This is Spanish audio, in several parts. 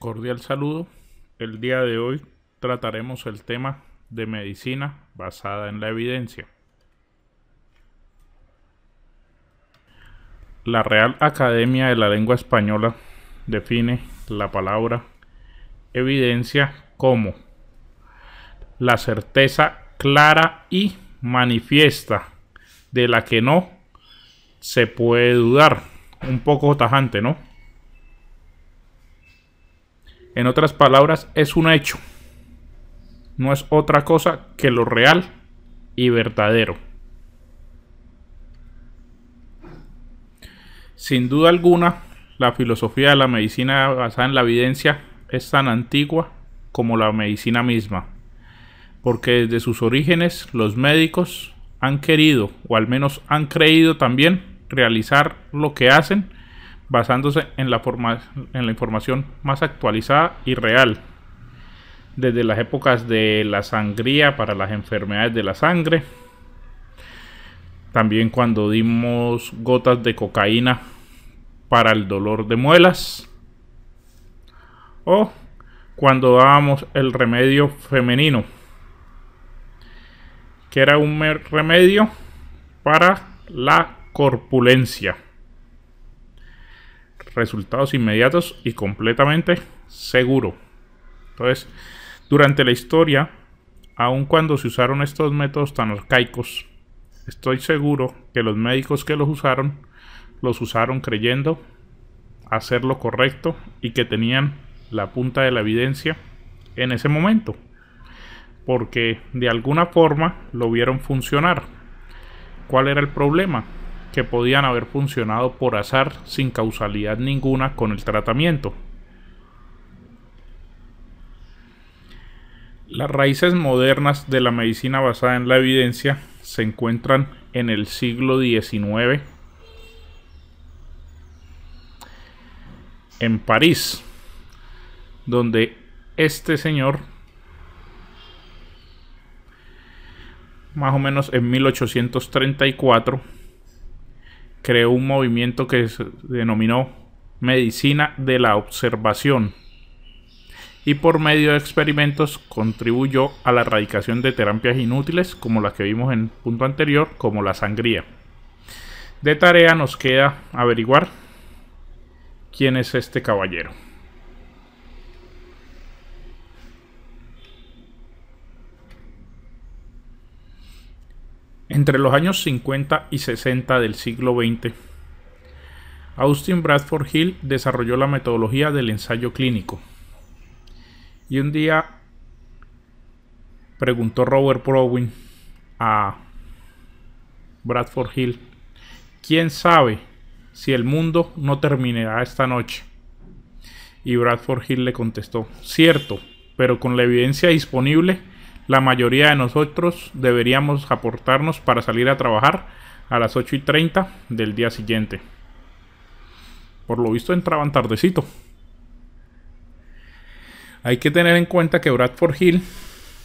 Cordial saludo. El día de hoy trataremos el tema de medicina basada en la evidencia. La Real Academia de la Lengua Española define la palabra evidencia como la certeza clara y manifiesta de la que no se puede dudar. Un poco tajante, ¿no? En otras palabras, es un hecho. No es otra cosa que lo real y verdadero. Sin duda alguna, la filosofía de la medicina basada en la evidencia es tan antigua como la medicina misma, porque desde sus orígenes los médicos han querido, o al menos han creído también, realizar lo que hacen basándose en la información más actualizada y real. Desde las épocas de la sangría para las enfermedades de la sangre, también cuando dimos gotas de cocaína para el dolor de muelas, o cuando dábamos el remedio femenino, que era un remedio para la corpulencia. Resultados inmediatos y completamente seguro. Entonces, durante la historia, aun cuando se usaron estos métodos tan arcaicos, estoy seguro que los médicos que los usaron creyendo hacer lo correcto y que tenían la punta de la evidencia en ese momento, porque de alguna forma lo vieron funcionar. ¿Cuál era el problema? Que podían haber funcionado por azar sin causalidad ninguna con el tratamiento. Las raíces modernas de la medicina basada en la evidencia se encuentran en el siglo XIX en París, donde este señor, más o menos en 1834, creó un movimiento que se denominó medicina de la observación, y por medio de experimentos contribuyó a la erradicación de terapias inútiles como las que vimos en el punto anterior, como la sangría. De tarea nos queda averiguar quién es este caballero. Entre los años 50 y 60 del siglo XX, Austin Bradford Hill desarrolló la metodología del ensayo clínico. Y un día preguntó Robert Browning a Bradford Hill: ¿quién sabe si el mundo no terminará esta noche? Y Bradford Hill le contestó: cierto, pero con la evidencia disponible, la mayoría de nosotros deberíamos aportarnos para salir a trabajar a las 8:30 del día siguiente. Por lo visto entraban tardecito. Hay que tener en cuenta que Bradford Hill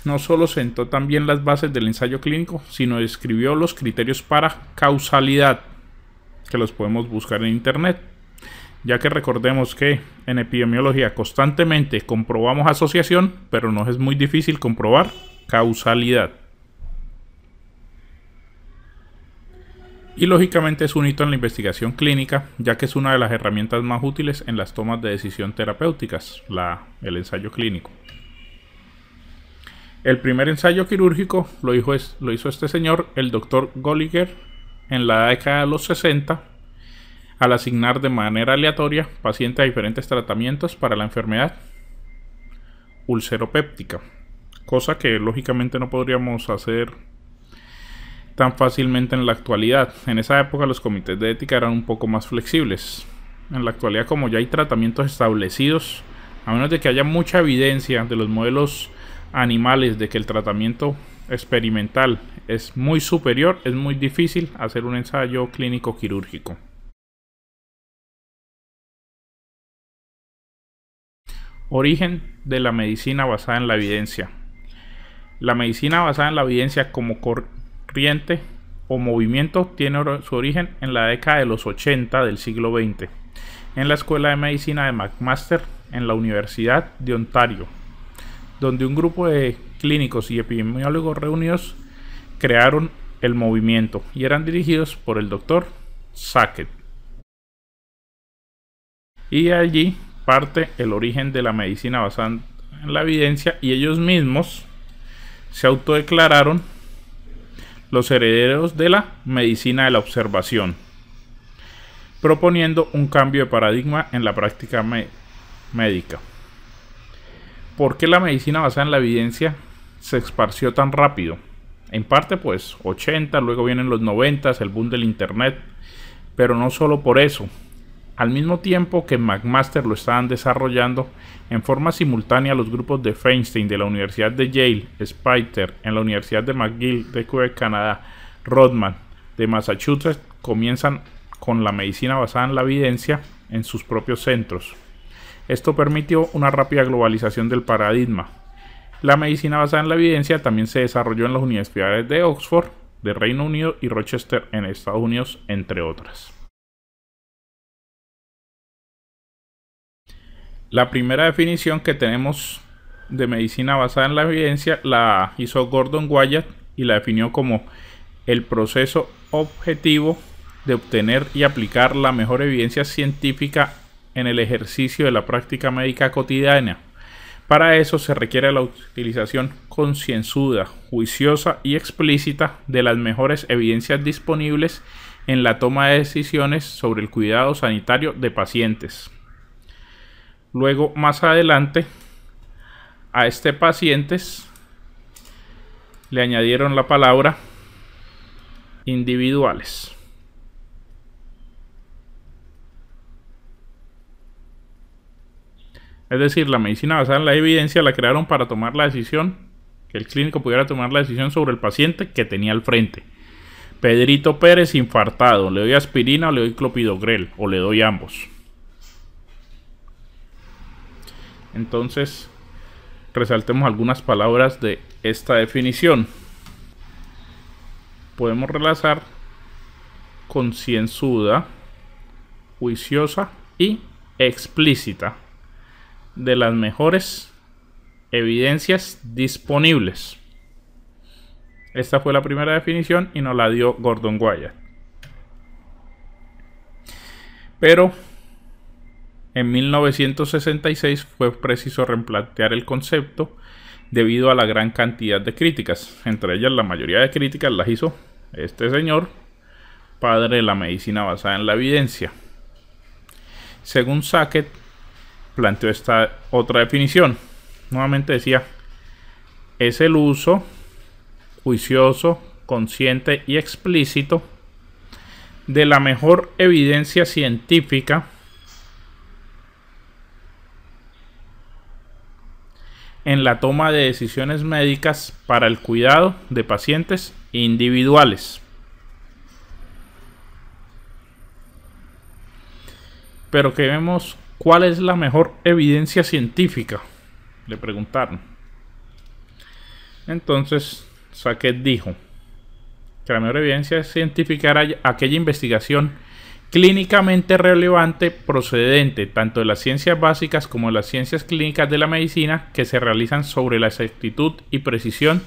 no solo sentó también las bases del ensayo clínico, sino describió los criterios para causalidad, que los podemos buscar en internet, ya que recordemos que en epidemiología constantemente comprobamos asociación, pero nos es muy difícil comprobar causalidad. Y lógicamente es un hito en la investigación clínica, ya que es una de las herramientas más útiles en las tomas de decisión terapéuticas, el ensayo clínico. El primer ensayo quirúrgico lo hizo este señor, el Dr. Golliger, en la década de los 60, al asignar de manera aleatoria pacientes a diferentes tratamientos para la enfermedad ulceropéptica, cosa que lógicamente no podríamos hacer tan fácilmente en la actualidad. En esa época los comités de ética eran un poco más flexibles. En la actualidad, como ya hay tratamientos establecidos, a menos de que haya mucha evidencia de los modelos animales de que el tratamiento experimental es muy superior, es muy difícil hacer un ensayo clínico quirúrgico. Origen de la medicina basada en la evidencia. La medicina basada en la evidencia como corriente o movimiento tiene su origen en la década de los 80 del siglo XX, en la Escuela de Medicina de McMaster en la Universidad de Ontario, donde un grupo de clínicos y epidemiólogos reunidos crearon el movimiento y eran dirigidos por el Dr. Sackett. Y de allí parte el origen de la medicina basada en la evidencia, y ellos mismos se autodeclararon los herederos de la medicina de la observación, proponiendo un cambio de paradigma en la práctica médica. ¿Por qué la medicina basada en la evidencia se esparció tan rápido? En parte pues 80, luego vienen los 90, el boom del internet, pero no solo por eso. Al mismo tiempo que McMaster lo estaban desarrollando, en forma simultánea los grupos de Feinstein de la Universidad de Yale, Spitzer en la Universidad de McGill de Quebec, Canadá, Rodman de Massachusetts comienzan con la medicina basada en la evidencia en sus propios centros. Esto permitió una rápida globalización del paradigma. La medicina basada en la evidencia también se desarrolló en las universidades de Oxford, de Reino Unido y Rochester en Estados Unidos, entre otras. La primera definición que tenemos de medicina basada en la evidencia la hizo Gordon Wyatt y la definió como el proceso objetivo de obtener y aplicar la mejor evidencia científica en el ejercicio de la práctica médica cotidiana. Para eso se requiere la utilización concienzuda, juiciosa y explícita de las mejores evidencias disponibles en la toma de decisiones sobre el cuidado sanitario de pacientes. Luego, más adelante, a este pacientes le añadieron la palabra individuales. Es decir, la medicina basada en la evidencia la crearon para tomar la decisión, que el clínico pudiera tomar la decisión sobre el paciente que tenía al frente. Pedrito Pérez infartado, ¿le doy aspirina o le doy clopidogrel? ¿O le doy ambos? Entonces, resaltemos algunas palabras de esta definición. Podemos relacionar concienzuda, juiciosa y explícita de las mejores evidencias disponibles. Esta fue la primera definición y nos la dio Gordon Wyatt. Pero en 1966 fue preciso replantear el concepto debido a la gran cantidad de críticas. Entre ellas, la mayoría de críticas las hizo este señor, padre de la medicina basada en la evidencia. Según Sackett, planteó esta otra definición. Nuevamente decía, es el uso juicioso, consciente y explícito de la mejor evidencia científica en la toma de decisiones médicas para el cuidado de pacientes individuales. Pero que vemos, ¿cuál es la mejor evidencia científica?, le preguntaron. Entonces Sackett dijo que la mejor evidencia científica era aquella investigación clínicamente relevante procedente tanto de las ciencias básicas como de las ciencias clínicas de la medicina que se realizan sobre la exactitud y precisión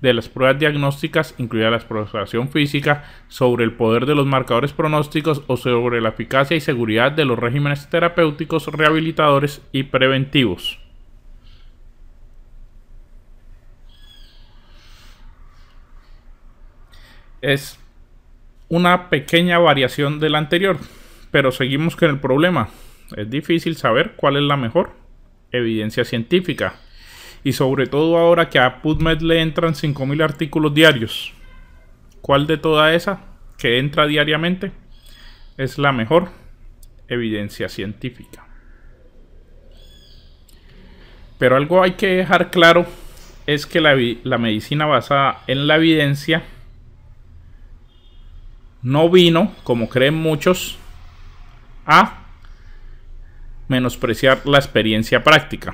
de las pruebas diagnósticas, incluida la exploración física, sobre el poder de los marcadores pronósticos o sobre la eficacia y seguridad de los regímenes terapéuticos, rehabilitadores y preventivos. Es una pequeña variación de la anterior, pero seguimos con el problema. Es difícil saber cuál es la mejor evidencia científica. Y sobre todo ahora que a PubMed le entran 5.000 artículos diarios. ¿Cuál de toda esa que entra diariamente es la mejor evidencia científica? Pero algo hay que dejar claro es que la medicina basada en la evidencia no vino, como creen muchos, a menospreciar la experiencia práctica.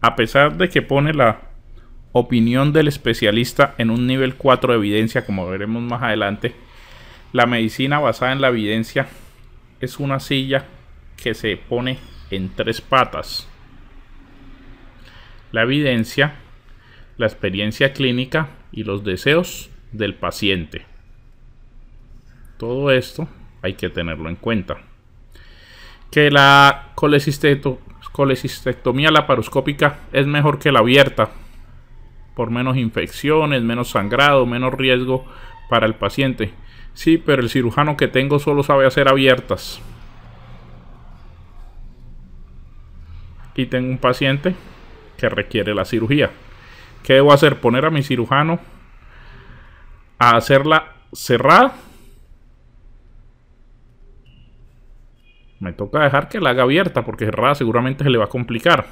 A pesar de que pone la opinión del especialista en un nivel 4 de evidencia, como veremos más adelante, la medicina basada en la evidencia es una silla que se pone en 3 patas: la evidencia, la experiencia clínica y los deseos del paciente. Todo esto hay que tenerlo en cuenta. Que la colecistectomía laparoscópica es mejor que la abierta, por menos infecciones, menos sangrado, menos riesgo para el paciente. Sí, pero el cirujano que tengo solo sabe hacer abiertas. Y tengo un paciente que requiere la cirugía. ¿Qué debo hacer? ¿Poner a mi cirujano a hacerla cerrada? Me toca dejar que la haga abierta, porque cerrada seguramente se le va a complicar.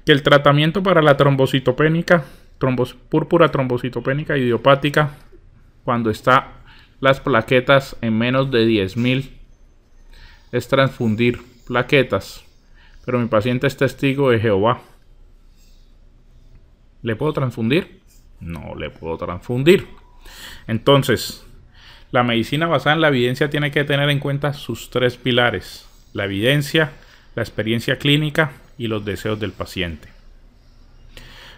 Que el tratamiento para la trombocitopénica, púrpura trombocitopénica idiopática, cuando está las plaquetas en menos de 10.000, es transfundir plaquetas. Pero mi paciente es testigo de Jehová. ¿Le puedo transfundir? No le puedo transfundir. Entonces, la medicina basada en la evidencia tiene que tener en cuenta sus 3 pilares: la evidencia, la experiencia clínica y los deseos del paciente.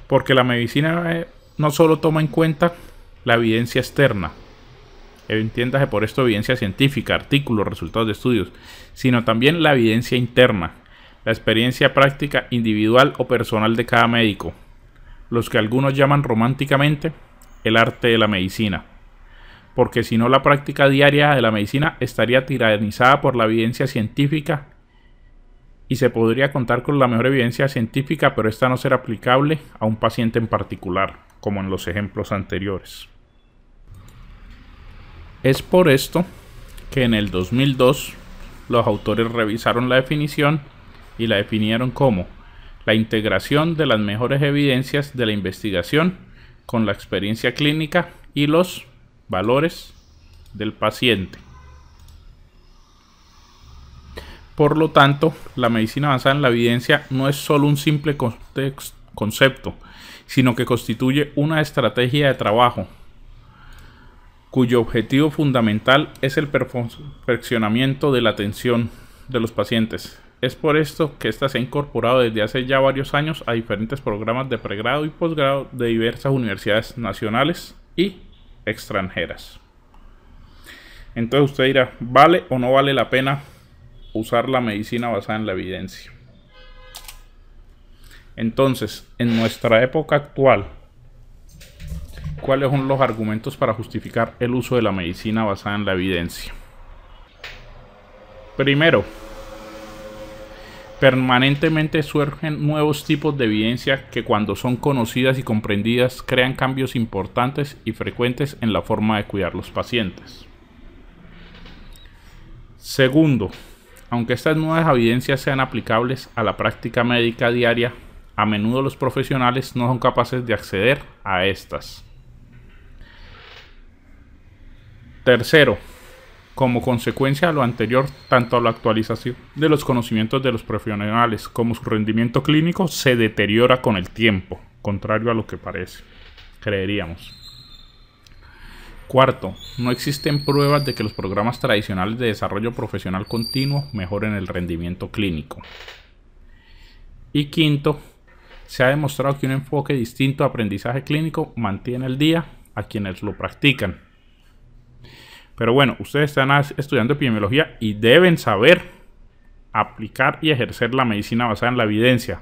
Porque la medicina no solo toma en cuenta la evidencia externa, entiéndase por esto evidencia científica, artículos, resultados de estudios, sino también la evidencia interna, la experiencia práctica individual o personal de cada médico, los que algunos llaman románticamente el arte de la medicina. Porque si no, la práctica diaria de la medicina estaría tiranizada por la evidencia científica y se podría contar con la mejor evidencia científica, pero esta no será aplicable a un paciente en particular, como en los ejemplos anteriores. Es por esto que en el 2002 los autores revisaron la definición y la definieron como la integración de las mejores evidencias de la investigación con la experiencia clínica y los valores del paciente. Por lo tanto, la medicina basada en la evidencia no es solo un simple concepto, sino que constituye una estrategia de trabajo cuyo objetivo fundamental es el perfeccionamiento de la atención de los pacientes. Es por esto que esta se ha incorporado desde hace ya varios años a diferentes programas de pregrado y posgrado de diversas universidades nacionales y extranjeras. Entonces usted dirá, ¿vale o no vale la pena usar la medicina basada en la evidencia? Entonces, en nuestra época actual, ¿cuáles son los argumentos para justificar el uso de la medicina basada en la evidencia? Primero, permanentemente surgen nuevos tipos de evidencia que, cuando son conocidas y comprendidas, crean cambios importantes y frecuentes en la forma de cuidar los pacientes. Segundo, aunque estas nuevas evidencias sean aplicables a la práctica médica diaria, a menudo los profesionales no son capaces de acceder a estas. Tercero, como consecuencia de lo anterior, tanto la actualización de los conocimientos de los profesionales como su rendimiento clínico se deteriora con el tiempo, contrario a lo que creeríamos. Cuarto, no existen pruebas de que los programas tradicionales de desarrollo profesional continuo mejoren el rendimiento clínico. Y quinto, se ha demostrado que un enfoque distinto a aprendizaje clínico mantiene al día a quienes lo practican. Pero bueno, ustedes están estudiando epidemiología y deben saber aplicar y ejercer la medicina basada en la evidencia.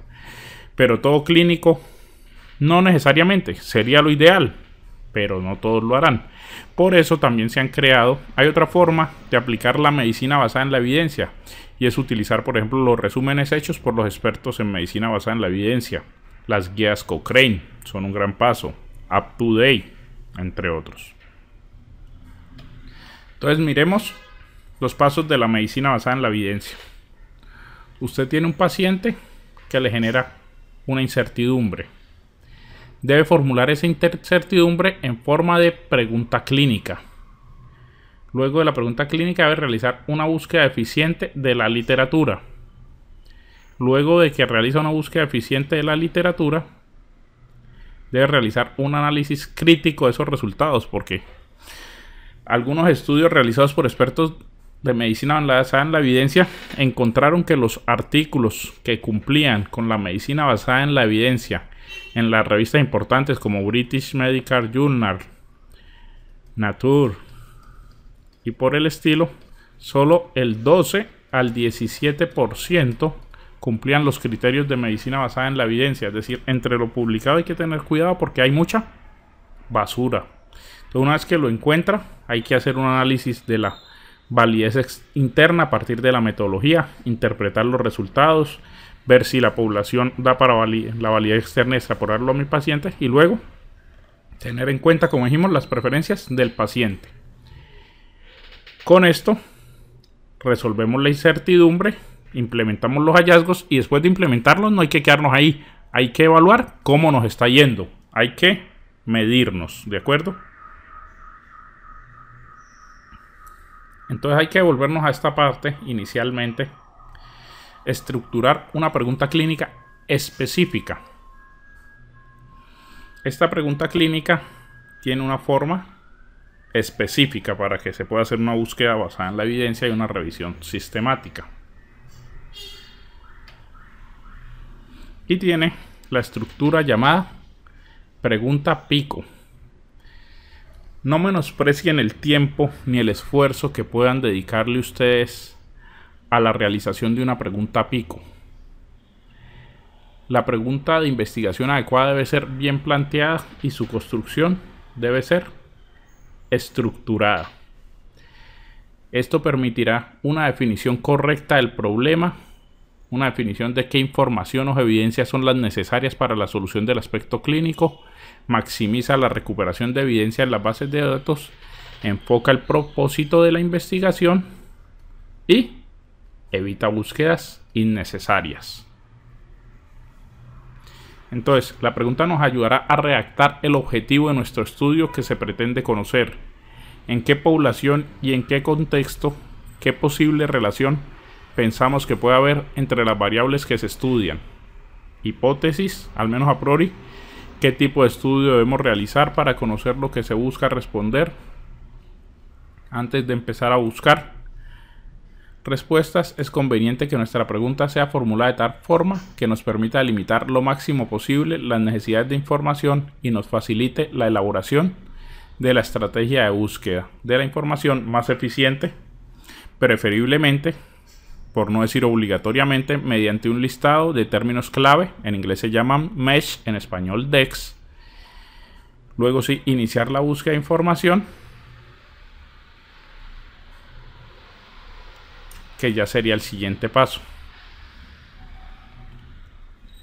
Pero todo clínico no necesariamente, sería lo ideal, pero no todos lo harán. Por eso también hay otra forma de aplicar la medicina basada en la evidencia, y es utilizar, por ejemplo, los resúmenes hechos por los expertos en medicina basada en la evidencia. Las guías Cochrane son un gran paso, Up to Date, entre otros. Entonces miremos los pasos de la medicina basada en la evidencia. Usted tiene un paciente que le genera una incertidumbre. Debe formular esa incertidumbre en forma de pregunta clínica. Luego de la pregunta clínica debe realizar una búsqueda eficiente de la literatura. Luego de que realiza una búsqueda eficiente de la literatura, debe realizar un análisis crítico de esos resultados, porque algunos estudios realizados por expertos de medicina basada en la evidencia encontraron que los artículos que cumplían con la medicina basada en la evidencia en las revistas importantes como British Medical Journal, Nature y por el estilo, solo el 12 al 17% cumplían los criterios de medicina basada en la evidencia. Es decir, entre lo publicado hay que tener cuidado porque hay mucha basura. Entonces, una vez que lo encuentra, hay que hacer un análisis de la validez interna a partir de la metodología, interpretar los resultados, ver si la población da para la validez externa y extrapolarlo a mi paciente, y luego tener en cuenta, como dijimos, las preferencias del paciente. Con esto resolvemos la incertidumbre, implementamos los hallazgos y después de implementarlos no hay que quedarnos ahí, hay que evaluar cómo nos está yendo, hay que medirnos, ¿de acuerdo? Entonces hay que volvernos a esta parte inicialmente, estructurar una pregunta clínica específica. Esta pregunta clínica tiene una forma específica para que se pueda hacer una búsqueda basada en la evidencia y una revisión sistemática. Y tiene la estructura llamada pregunta pico. No menosprecien el tiempo ni el esfuerzo que puedan dedicarle ustedes a la realización de una pregunta pico. La pregunta de investigación adecuada debe ser bien planteada y su construcción debe ser estructurada. Esto permitirá una definición correcta del problema, una definición de qué información o evidencias son las necesarias para la solución del aspecto clínico, maximiza la recuperación de evidencia en las bases de datos, enfoca el propósito de la investigación y evita búsquedas innecesarias. Entonces, la pregunta nos ayudará a redactar el objetivo de nuestro estudio que se pretende conocer, en qué población y en qué contexto, qué posible relación pensamos que puede haber entre las variables que se estudian, hipótesis, al menos a priori, qué tipo de estudio debemos realizar para conocer lo que se busca responder antes de empezar a buscar respuestas. Es conveniente que nuestra pregunta sea formulada de tal forma que nos permita limitar lo máximo posible las necesidades de información y nos facilite la elaboración de la estrategia de búsqueda de la información más eficiente, preferiblemente, por no decir obligatoriamente, mediante un listado de términos clave, en inglés se llaman MESH, en español DEX. Luego sí, iniciar la búsqueda de información, que ya sería el siguiente paso.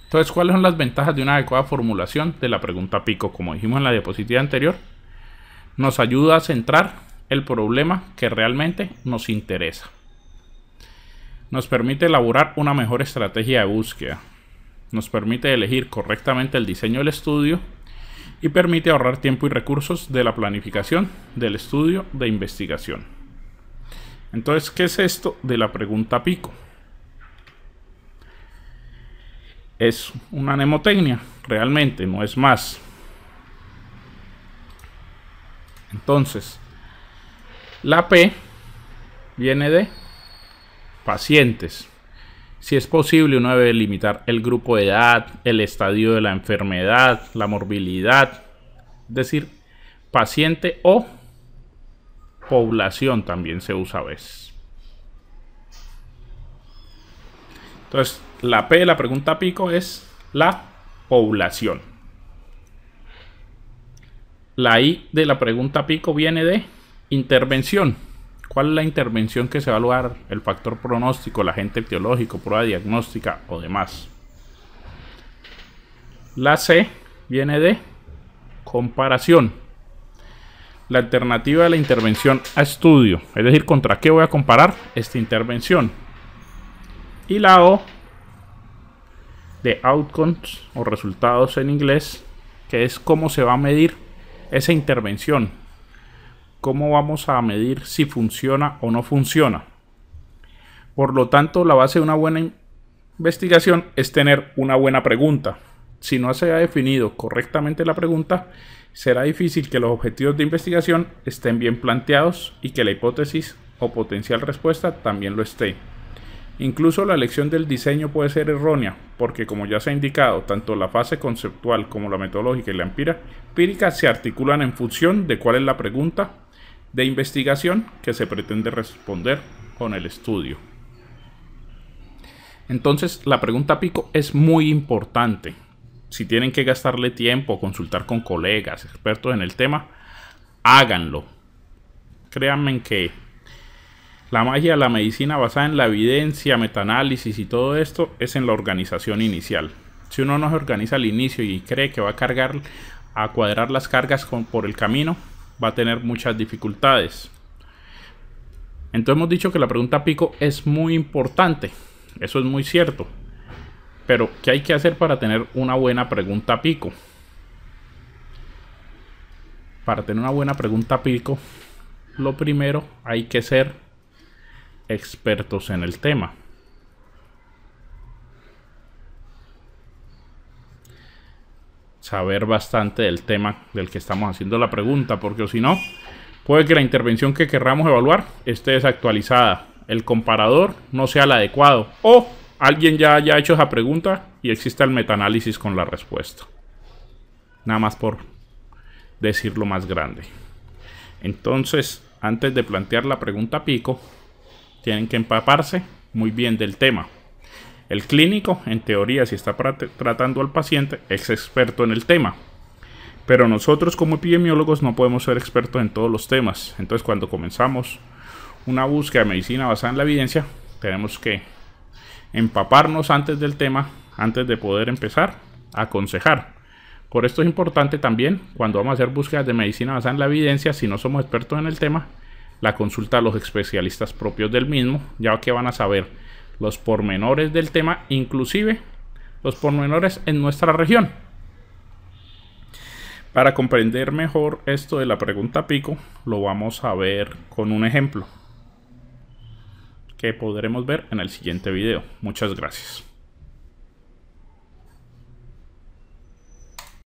Entonces, ¿cuáles son las ventajas de una adecuada formulación de la pregunta pico? Como dijimos en la diapositiva anterior, nos ayuda a centrar el problema que realmente nos interesa. Nos permite elaborar una mejor estrategia de búsqueda. Nos permite elegir correctamente el diseño del estudio y permite ahorrar tiempo y recursos de la planificación del estudio de investigación. Entonces, ¿qué es esto de la pregunta pico? Es una mnemotecnia, realmente, no es más. Entonces, la P viene de pacientes. Si es posible, uno debe limitar el grupo de edad, el estadio de la enfermedad, la morbilidad, es decir, paciente o población también se usa a veces. Entonces, la P de la pregunta pico es la población. La I de la pregunta pico viene de intervención. ¿Cuál es la intervención que se va a evaluar? El factor pronóstico, el agente etiológico, prueba diagnóstica o demás. La C viene de comparación. La alternativa de la intervención a estudio, es decir, contra qué voy a comparar esta intervención. Y la O de outcomes o resultados en inglés, que es cómo se va a medir esa intervención. ¿Cómo vamos a medir si funciona o no funciona? Por lo tanto, la base de una buena investigación es tener una buena pregunta. Si no se ha definido correctamente la pregunta, será difícil que los objetivos de investigación estén bien planteados y que la hipótesis o potencial respuesta también lo esté. Incluso la elección del diseño puede ser errónea, porque como ya se ha indicado, tanto la fase conceptual como la metodológica y la empírica se articulan en función de cuál es la pregunta de investigación que se pretende responder con el estudio. Entonces, la pregunta pico es muy importante. Si tienen que gastarle tiempo, consultar con colegas, expertos en el tema, háganlo. Créanme que la magia de la medicina basada en la evidencia, metaanálisis y todo esto es en la organización inicial. Si uno no se organiza al inicio y cree que va a cuadrar las cargas por el camino, va a tener muchas dificultades. Entonces hemos dicho que la pregunta pico es muy importante. Eso es muy cierto. Pero, ¿qué hay que hacer para tener una buena pregunta pico? Para tener una buena pregunta pico, lo primero hay que ser expertos en el tema. Saber bastante del tema del que estamos haciendo la pregunta, porque si no, puede que la intervención que querramos evaluar esté desactualizada, el comparador no sea el adecuado, o alguien ya haya hecho esa pregunta y exista el metaanálisis con la respuesta. Nada más por decirlo más grande. Entonces, antes de plantear la pregunta pico, tienen que empaparse muy bien del tema. El clínico, en teoría, si está tratando al paciente, es experto en el tema. Pero nosotros como epidemiólogos no podemos ser expertos en todos los temas. Entonces, cuando comenzamos una búsqueda de medicina basada en la evidencia, tenemos que empaparnos antes del tema, antes de poder empezar a aconsejar. Por esto es importante también, cuando vamos a hacer búsquedas de medicina basada en la evidencia, si no somos expertos en el tema, la consulta a los especialistas propios del mismo, ya que van a saber los pormenores del tema, inclusive los pormenores en nuestra región. Para comprender mejor esto de la pregunta pico, lo vamos a ver con un ejemplo que podremos ver en el siguiente video. Muchas gracias.